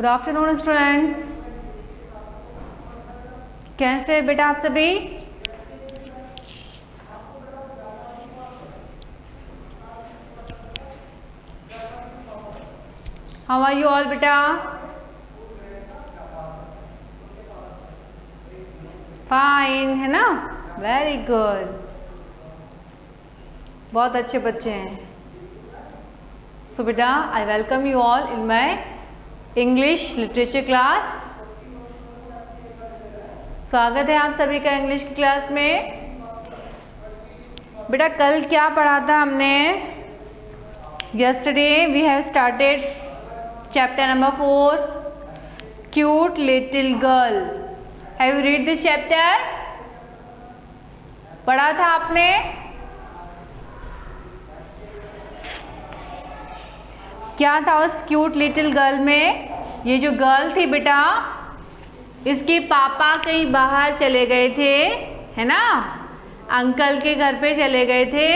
Good afternoon students, कैसे हैं बेटा आप सभी? हाउ आर यू ऑल बेटा? फाइन है ना, वेरी गुड, बहुत अच्छे बच्चे हैं। सो बेटा I welcome you all in my English literature class. स्वागत है आप सभी का इंग्लिश की क्लास में। बेटा कल क्या पढ़ा था हमने? Yesterday we have started chapter number 4, cute little girl. Have you read this chapter? पढ़ा था आपने? क्या था उस क्यूट लिटिल गर्ल में? ये जो गर्ल थी बेटा, इसके पापा कहीं बाहर चले गए थे, है ना, अंकल के घर पे चले गए थे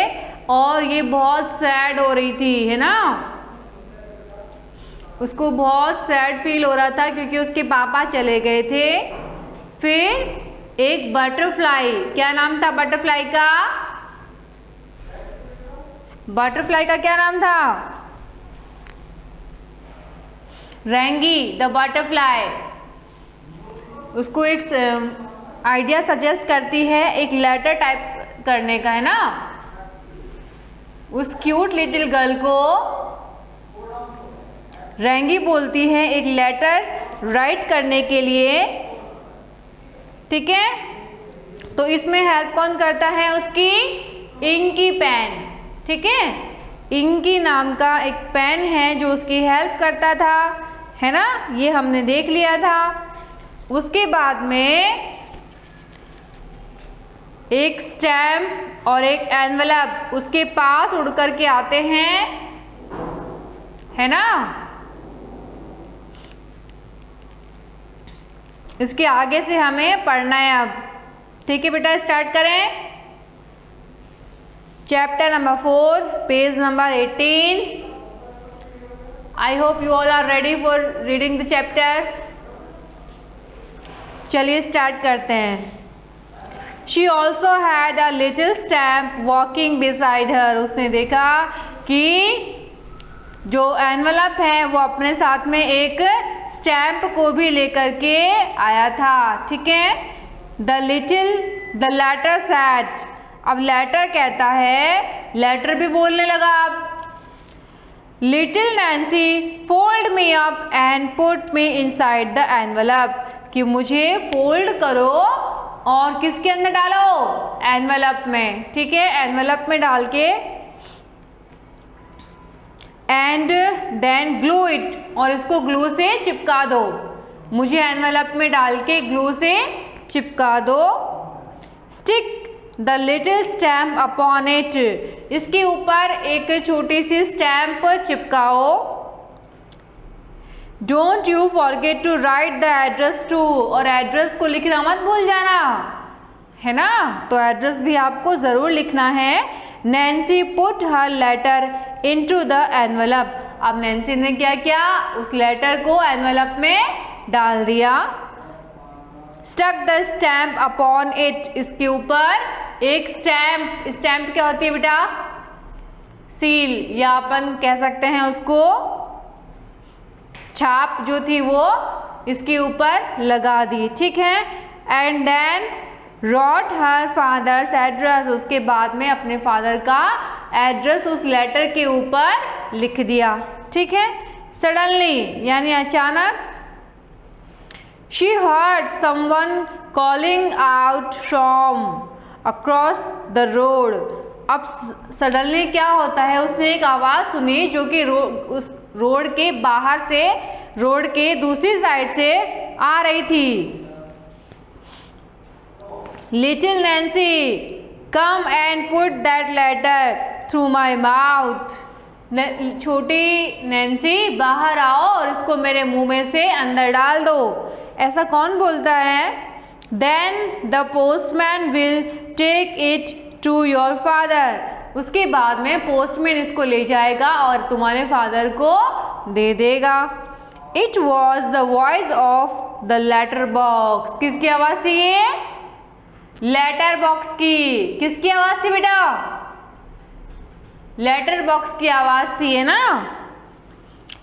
और ये बहुत सैड हो रही थी, है ना, उसको बहुत सैड फील हो रहा था क्योंकि उसके पापा चले गए थे। फिर एक बटरफ्लाई, क्या नाम था बटरफ्लाई का? बटरफ्लाई का क्या नाम था? रेंगी द बटरफ्लाई। उसको एक आइडिया सजेस्ट करती है एक लेटर टाइप करने का, है ना। उस क्यूट लिटिल गर्ल को रेंगी बोलती है एक लेटर राइट करने के लिए, ठीक है। तो इसमें हेल्प कौन करता है उसकी? इंकी पेन, ठीक है। इंकी नाम का एक पेन है जो उसकी हेल्प करता था, है ना, ये हमने देख लिया था। उसके बाद में एक स्टैम्प और एक एनवेलप उसके पास उड़ करके आते हैं, है ना। इसके आगे से हमें पढ़ना है अब, ठीक है बेटा। स्टार्ट करें chapter number 4, page number 18। I hope you all are ready for reading the chapter. चलिए स्टार्ट करते हैं। She also had a little stamp walking beside her. उसने देखा कि जो एनवलप है वो अपने साथ में एक स्टैम्प को भी लेकर के आया था, ठीक है। The letter said. अब लेटर कहता है, लेटर भी बोलने लगा अब। Little Nancy fold me up and put me inside the envelope, कि मुझे फोल्ड करो और किसके अंदर डालो? एनवलप में, ठीक है। एनवलप में डाल के एंड देन ग्लू इट, और इसको ग्लू से चिपका दो। मुझे एनवलप में डाल के ग्लू से चिपका दो। Stick the little stamp upon it. इसके ऊपर एक छोटी सी स्टैम्प चिपकाओ। Don't you forget to write the address to, और एड्रेस को लिखना मत भूल जाना, है ना। तो एड्रेस भी आपको ज़रूर लिखना है। Nancy put her letter into the envelope. अब नैन्सी ने क्या किया? उस लेटर को एनवलप में डाल दिया। Stuck the stamp upon it. इसके ऊपर एक स्टैम्प, स्टैम्प क्या होती है बेटा? सील, या अपन कह सकते हैं उसको छाप जो थी वो इसके ऊपर लगा दी, ठीक है। And then wrote her father's address. उसके बाद में अपने फादर का एड्रेस उस लेटर के ऊपर लिख दिया, ठीक है। सडनली यानी अचानक, she heard someone calling out from across the road. अब सडनली क्या होता है, उसने एक आवाज़ सुनी जो कि उस रोड के बाहर से, रोड के दूसरी साइड से आ रही थी। Little Nancy come and put that letter through my mouth. छोटी नैन्सी बाहर आओ और इसको मेरे मुंह में से अंदर डाल दो। ऐसा कौन बोलता है? Then the postman will take it to your father. उसके बाद में पोस्टमैन इसको ले जाएगा और तुम्हारे फादर को दे देगा। It was the voice of the letter box. किसकी आवाज थी ये? लेटर बॉक्स की। किसकी आवाज थी बेटा? लेटर बॉक्स की आवाज थी, है ना।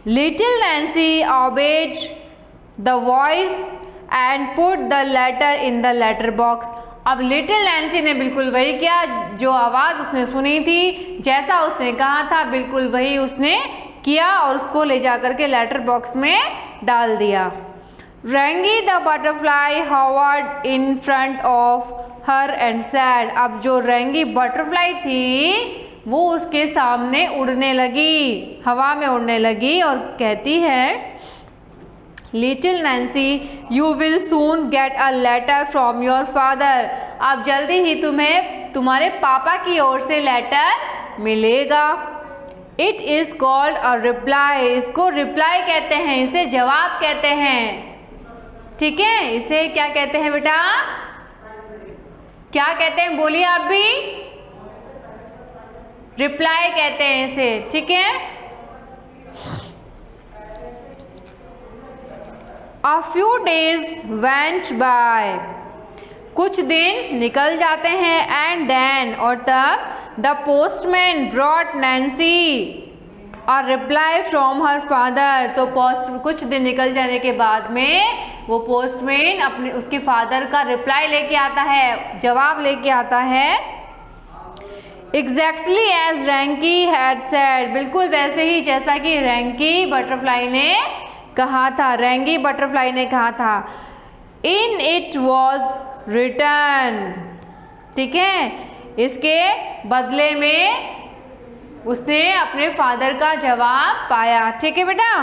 Little Nancy obeyed the voice and put the letter in the letter box. अब लिटिल नैन्सी ने बिल्कुल वही किया जो आवाज उसने सुनी थी, जैसा उसने कहा था बिल्कुल वही उसने किया और उसको ले जाकर के लेटर बॉक्स में डाल दिया। Rangi the butterfly hovered in front of her and said. अब जो रेंगी बटरफ्लाई थी वो उसके सामने उड़ने लगी, हवा में उड़ने लगी और कहती है, little Nancy you will soon get a letter from your father. अब जल्दी ही तुम्हें तुम्हारे पापा की ओर से लेटर मिलेगा। It is called a reply. इसको रिप्लाई कहते हैं, इसे जवाब कहते हैं, ठीक है। इसे क्या कहते हैं बेटा? क्या कहते हैं? बोलिए आप भी। रिप्लाई कहते हैं इसे, ठीक है। A few days went by। कुछ दिन निकल जाते हैं एंड देन और तब द पोस्टमैन ब्रॉट नैन्सी और रिप्लाई फ्रॉम हर फादर। तो कुछ दिन निकल जाने के बाद में वो पोस्टमैन अपने उसके फादर का रिप्लाई लेके आता है, जवाब लेके आता है। Exactly as Rangi had said. बिल्कुल वैसे ही जैसा कि रैंकी बटरफ्लाई ने कहा था, रेंगी बटरफ्लाई ने कहा था। इन इट वॉज रिटर्न, ठीक है। इसके बदले में उसने अपने फादर का जवाब पाया, ठीक है बेटा।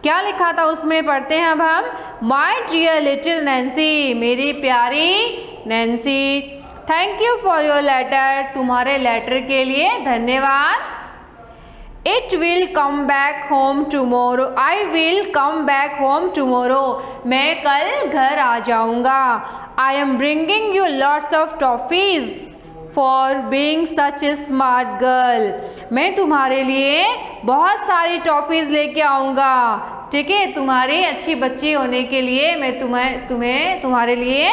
क्या लिखा था उसमें पढ़ते हैं अब हम। माई डियर लिटिल नैन्सी, मेरी प्यारी Nancy, thank you for your letter. तुम्हारे लेटर के लिए धन्यवाद। It will come back home tomorrow. I will come back home tomorrow. मैं कल घर आ जाऊंगा। I am bringing you lots of toffees for being such a smart girl. मैं तुम्हारे लिए बहुत सारी टॉफीज लेके आऊँगा, ठीक है। तुम्हारी अच्छी बच्ची होने के लिए मैं तुम्हारे लिए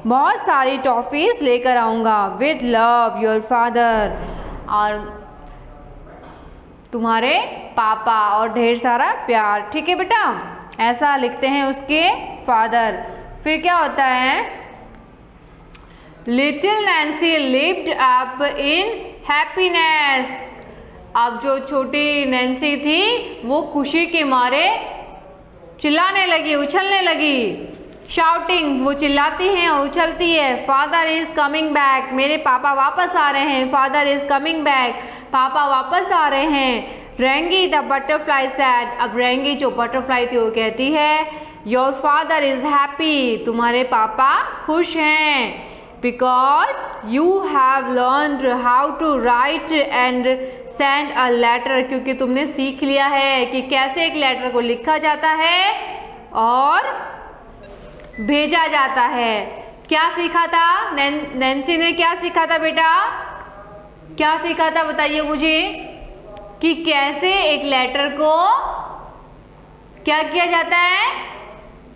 बहुत सारी टॉफीज लेकर आऊँगा। With love your father. और तुम्हारे पापा और ढेर सारा प्यार, ठीक है बेटा। ऐसा लिखते हैं उसके फादर। फिर क्या होता है? Little Nancy lived up in happiness. अब जो छोटी नैन्सी थी वो खुशी के मारे चिल्लाने लगी, उछलने लगी। शाउटिंग, वो चिल्लाती हैं और उछलती है। Father is coming back. मेरे पापा वापस आ रहे हैं। Father is coming back. पापा वापस आ रहे हैं। रेंगी द बटरफ्लाई सैड। अब रेंगी जो बटरफ्लाई थी वो कहती है, योर फादर इज हैप्पी। तुम्हारे पापा खुश हैं। Because you have learned how to write and send a letter. क्योंकि तुमने सीख लिया है कि कैसे एक लेटर को लिखा जाता है और भेजा जाता है। क्या सीखा था नैन्सी ने? क्या सीखा था बेटा? क्या सीखा था बताइए मुझे, कि कैसे एक लेटर को क्या किया जाता है?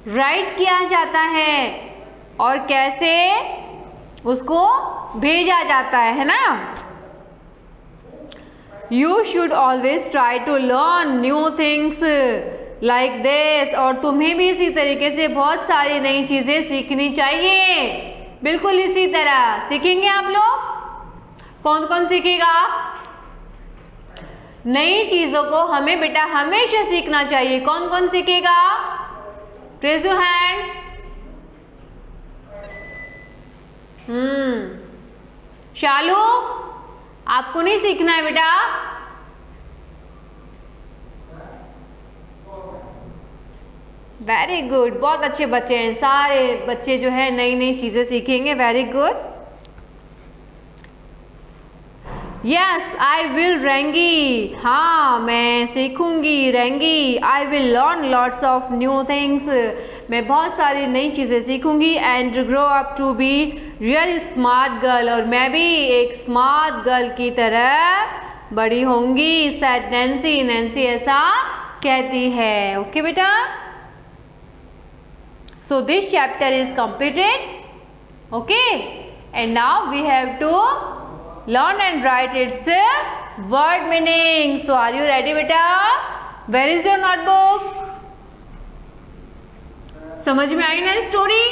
राइट किया जाता है और कैसे उसको भेजा जाता है ना। You should always try to learn new things like this. और तुम्हें भी इसी तरीके से बहुत सारी नई चीज़ें सीखनी चाहिए। बिल्कुल इसी तरह सीखेंगे आप लोग। कौन कौन सीखेगा? नई चीज़ों को हमें बेटा हमेशा सीखना चाहिए। कौन कौन सीखेगा? Raise your hand. शालू, आपको नहीं सीखना है बेटा? वेरी गुड, बहुत अच्छे बच्चे हैं। सारे बच्चे जो है नई नई चीज़ें सीखेंगे। Very good. Yes I will Rangi. हाँ मैं सीखूंगी Rangi. I will learn lots of new things. मैं बहुत सारी नई चीज़ें सीखूंगी। And grow up to be real smart girl. और मैं भी एक स्मार्ट गर्ल की तरह बड़ी होंगी। Sad Nancy. नैन्सी ऐसा कहती है। ओके बेटा। So this chapter is completed. Okay, and now we have to learn and write its word meaning. So are you ready, beta? Where is your notebook? समझ में आई ना story?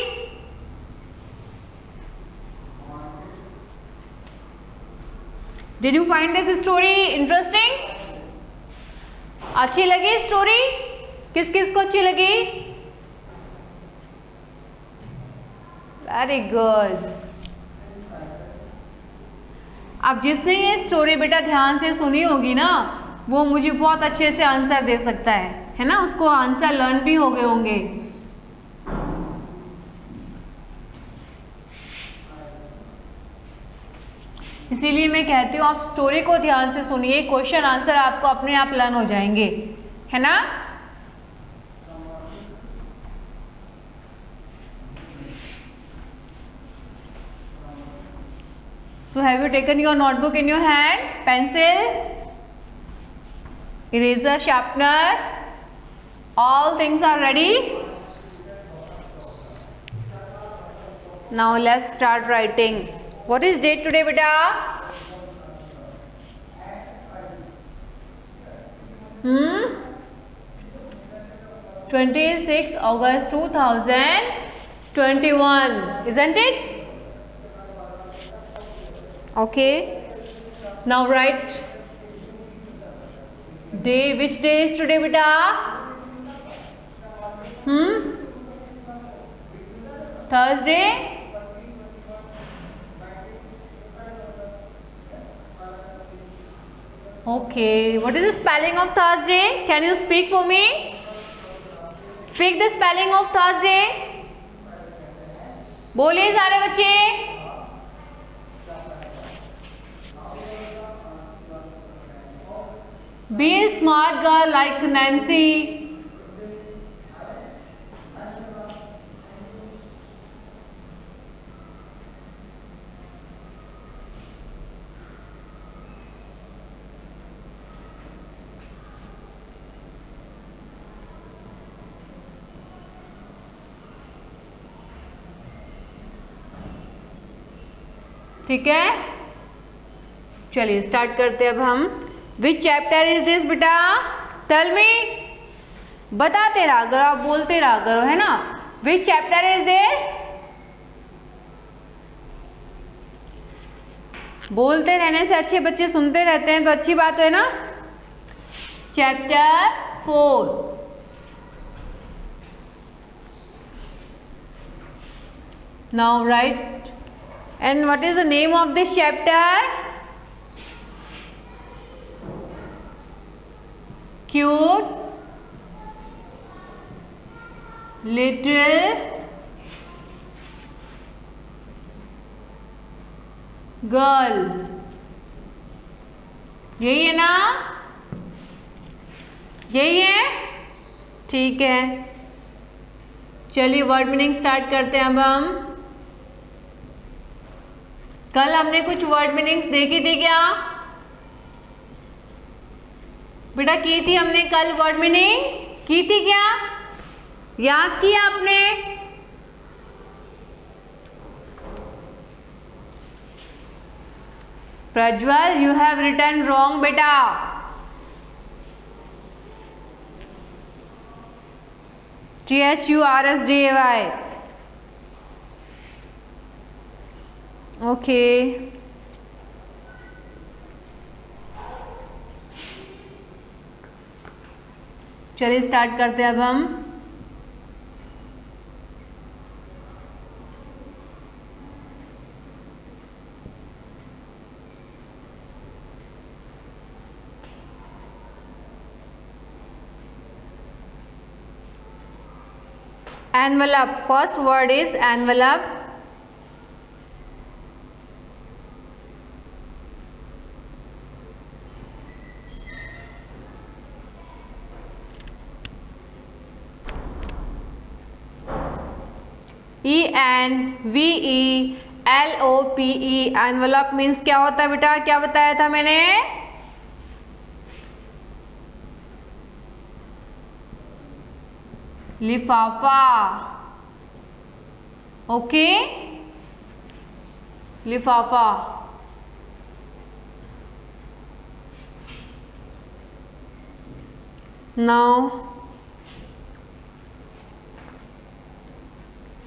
Did you find this story interesting? अच्छी लगी story? किस किस को अच्छी लगी? Very good. अब जिसने ये स्टोरी बेटा ध्यान से सुनी होगी ना, वो मुझे बहुत अच्छे से आंसर दे सकता है ना? उसको आंसर लर्न भी हो गए होंगे. इसीलिए मैं कहती हूँ आप स्टोरी को ध्यान से सुनिए, क्वेश्चन आंसर आपको अपने आप लर्न हो जाएंगे, है ना? So have you taken your notebook in your hand? Pencil, eraser, sharpener, all things are ready. Now let's start writing. What is date today, beta? 26 August 2021, isn't it? Okay. Now write day. Which day is today, beta? Thursday. Okay, what is the spelling of Thursday? Can you speak for me? Speak the spelling of Thursday. बोलिए सारे बच्चे. Be a smart girl like Nancy. ठीक है, चलिए start करते हैं अब हम. विच चैप्टर इज दिस बेटा? Tell me. बताते रहा करो, आप बोलते रहा करो, है ना? Which chapter is this? बोलते रहने से अच्छे बच्चे सुनते रहते हैं, तो अच्छी बात है ना. Chapter 4. Now right. And what is the name of this chapter? Cute little girl. यही है ना? यही है? ठीक है, चलिए वर्ड मीनिंग स्टार्ट करते हैं अब हम. कल हमने कुछ वर्ड मीनिंग्स देखी थी क्या बेटा? की थी हमने कल वर्ड मीनिंग? की थी क्या? याद किया आपने? Prajwal, you have written wrong बेटा. THURSDAY. ओके, चलिए स्टार्ट करते हैं अब हम. Envelope. First word is envelope. ENVELOPE. Envelope means क्या होता है बेटा? क्या बताया था मैंने? लिफाफा. ओके, लिफाफा। Now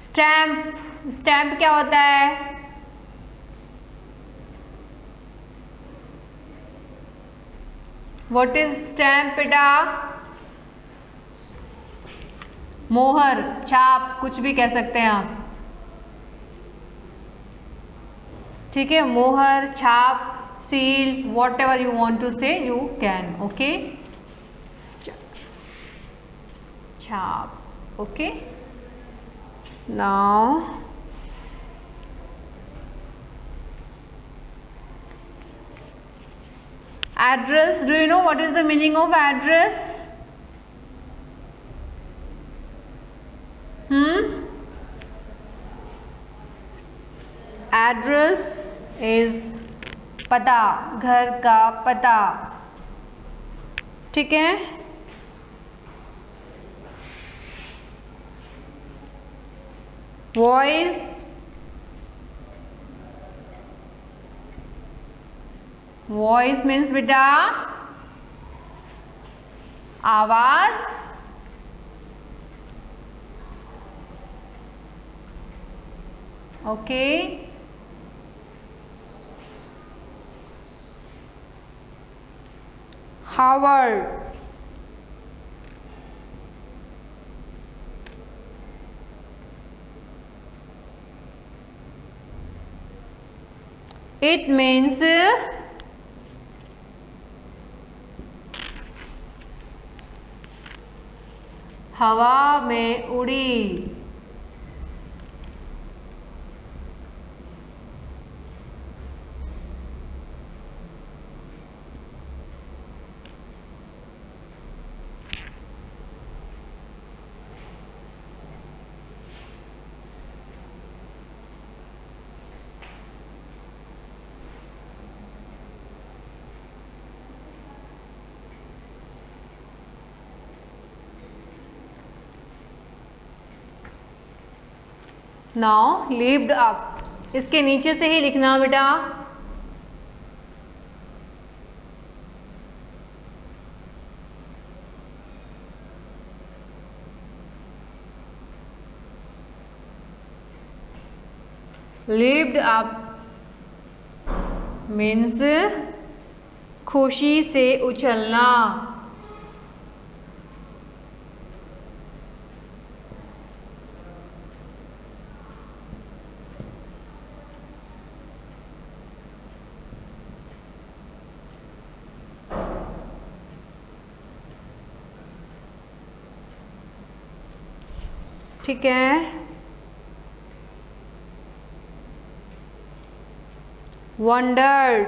stamp. स्टैम्प क्या होता है? व्हाट इज स्टैम्प बेटा? मोहर, छाप, कुछ भी कह सकते हैं आप। ठीक है, मोहर, छाप, seal, whatever you want to say you can. Okay, छाप। Okay, now address. Do you know what is the meaning of address? Address is पता, घर का पता। ठीक है, वॉइस, वॉइस मीन्स बेटा आवाज। ओके, हावर्ड, it means हवा में उड़ी। नाउ लिफ्ट अप, इसके नीचे से ही लिखना बेटा। लिफ्ट अप मीन्स खुशी से उछलना। ठीक है, wondered,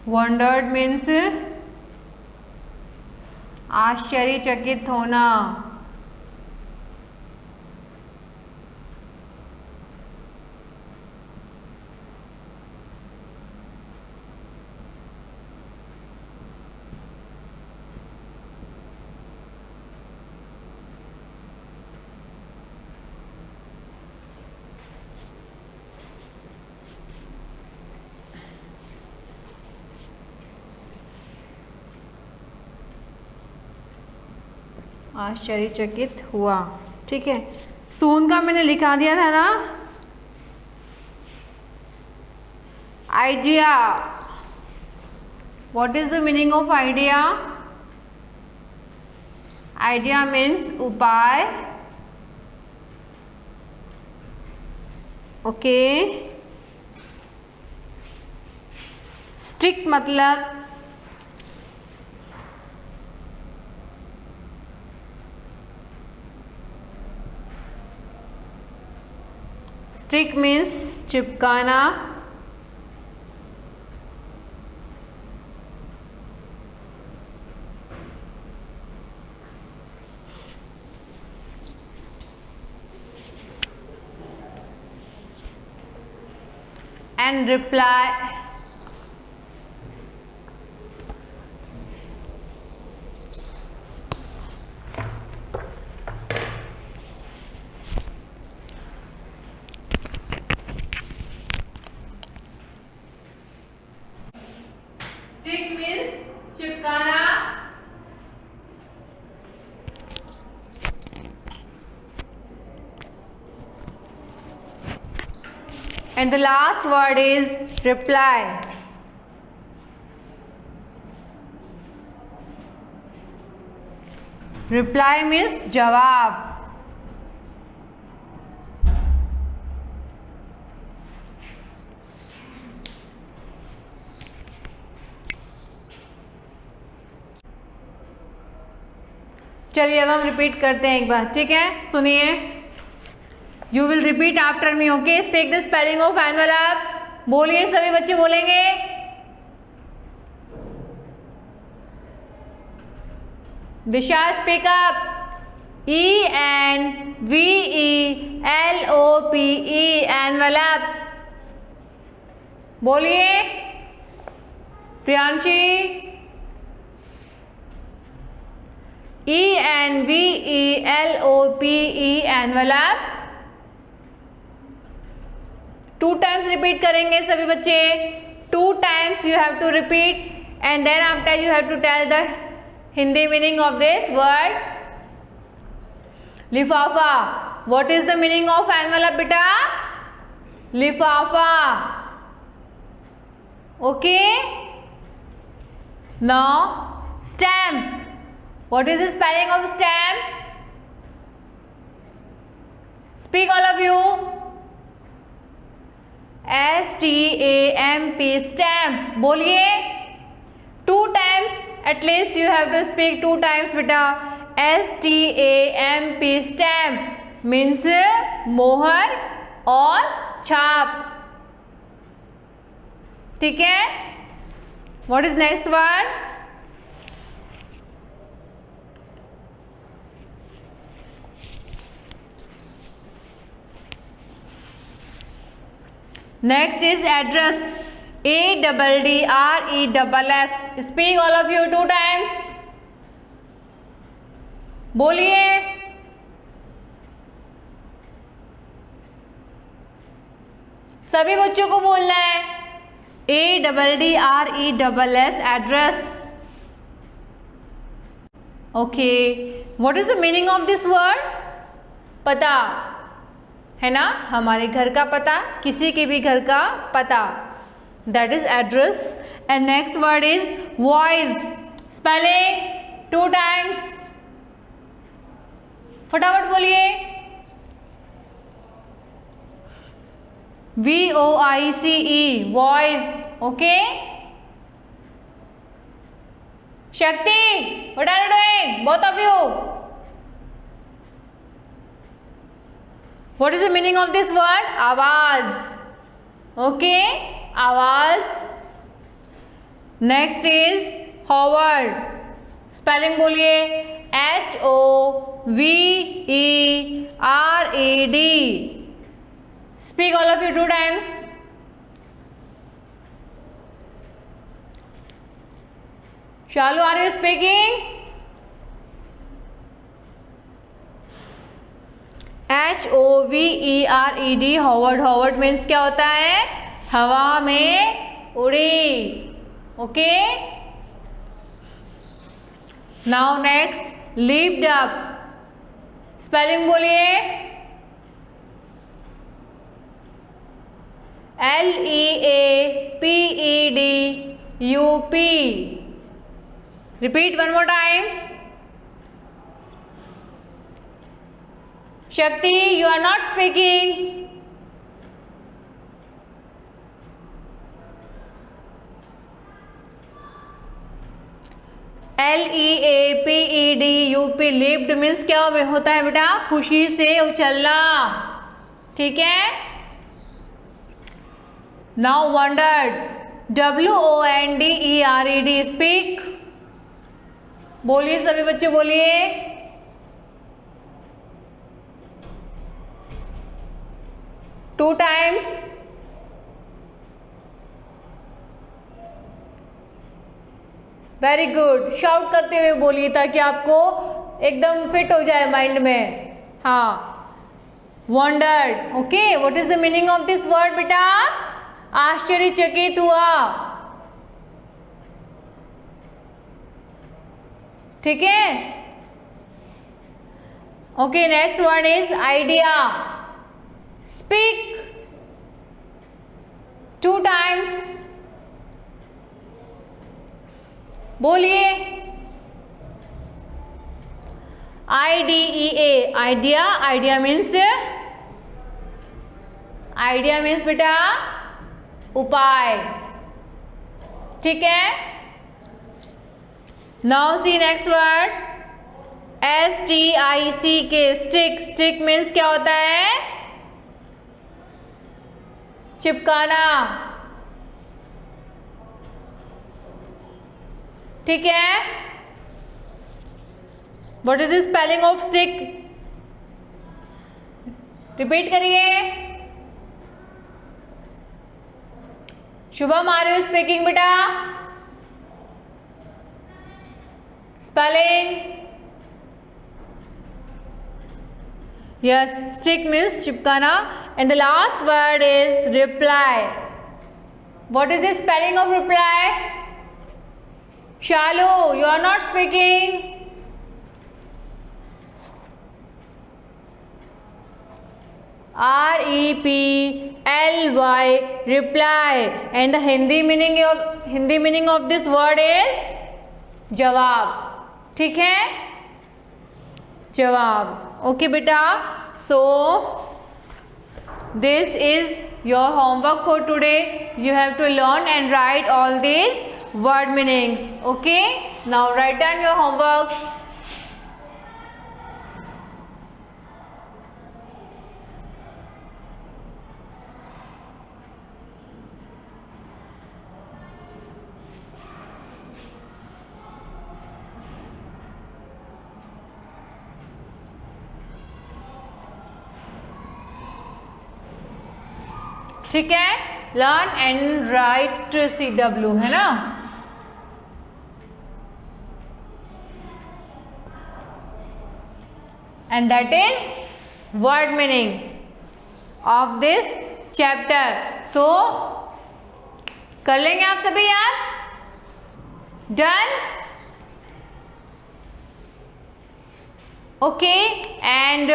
wondered means आश्चर्यचकित होना। आश्चर्यचकित हुआ। ठीक है, सून का मैंने लिखा दिया था ना। Idea, what is the meaning of idea? Idea means उपाय। ओके, स्टिक मतलब स्टिक मीन्स चिपकाना। and reply. Stick means चिपकाना. And the last word is reply. Reply means जवाब. चलिए अब हम रिपीट करते हैं एक बार, ठीक है? सुनिए. You will repeat after me, okay? Speak the spelling of envelope. बोलिए, सभी बच्चे बोलेंगे. Vishal speak up. ENVELOPE envelope. बोलिए. Priyanshi. ENVELOPE envelope. 2 times repeat करेंगे सभी बच्चे. 2 times you have to repeat and then after you have to tell the Hindi meaning of this word. लिफाफा. What is the meaning of envelope बेटा? लिफाफा. Okay. Now stamp. What is the spelling of stamp? Speak all of you. STAMP stamp. बोलिए. 2 times at least you have to speak 2 times बेटा. STAMP stamp means मोहर और छाप. ठीक है? What is next word? Next is address. ADDRESS. Speak all of you 2 times. बोलिए. सभी बच्चों को बोलना है. ADDRESS address. Okay. What is the meaning of this word? पता है ना, हमारे घर का पता, किसी के भी घर का पता. That is address. And next word is voice. Spelling 2 times. फटाफट बोलिए. VOICE voice. Okay. Shakti, what are you doing both of you? What is the meaning of this word? आवाज. Okay, आवाज. Next is Howard. Spelling बोलिए. HOVERED. Speak all of you 2 times. Shalu, are you speaking? HOVERED. Hovered. Hovered means क्या होता है? हवा में उड़ी. Okay. Now next lift up. Spelling बोलिए. LEAPEDUP. Repeat 1 more time. Shakti, you are not speaking. LEAPEDUP. Lift means क्या होता है बेटा? खुशी से उछलना. ठीक है? Now wondered. WONDERED. स्पीक. बोलिए सभी बच्चे बोलिए. Two times. Very good, shout करते हुए बोलिए ताकि आपको एकदम फिट हो जाए माइंड में. हाँ, wondered. Okay, what is the meaning of this word बेटा? आश्चर्यचकित हुआ. ठीक है. Okay, next word is idea. Speak 2 times. बोलिए. IDEA, idea. Idea means बेटा उपाय. ठीक है. Now see next word. STICK, stick. Stick means क्या होता है? चिपकाना. ठीक है. What is the spelling of stick? Repeat करिए. शुभम आर यू स्पीकिंग बेटा? स्पेलिंग. Yes, stick means चिपकाना. And the last word is reply. What is the spelling of reply? Shalu, you are not speaking. REPLY, reply. And the Hindi meaning of this word is जवाब. ठीक है, जवाब. Okay बेटा, so this is your homework for today. You have to learn and write all these word meanings. Okay, now write down your homework. ठीक है. Learn and right CW, है ना. And that is word meaning of this chapter. So कर लेंगे आप सभी यार. Done. Okay, and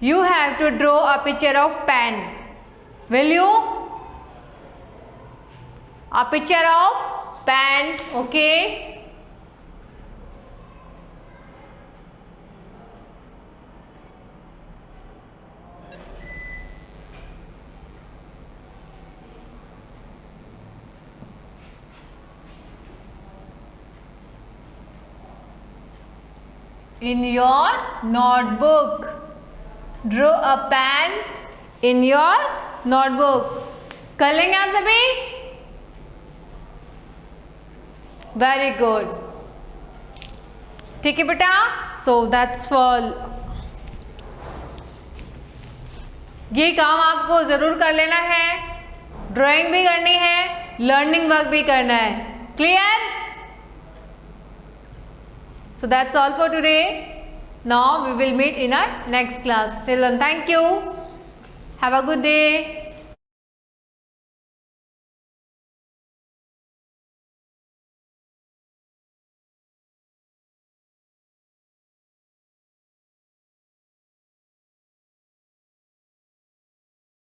you have to draw a picture of pen. Will you? A picture of pen. Okay. In your notebook. Draw a pen in your notebook. कर लेंगे आप सभी? Very good. ठीक है बेटा. So that's all. ये काम आपको जरूर कर लेना है. ड्राइंग भी करनी है, लर्निंग वर्क भी करना है. Clear? So that's all for today. Now we will meet in our next class. Till then, thank you. Have a good day.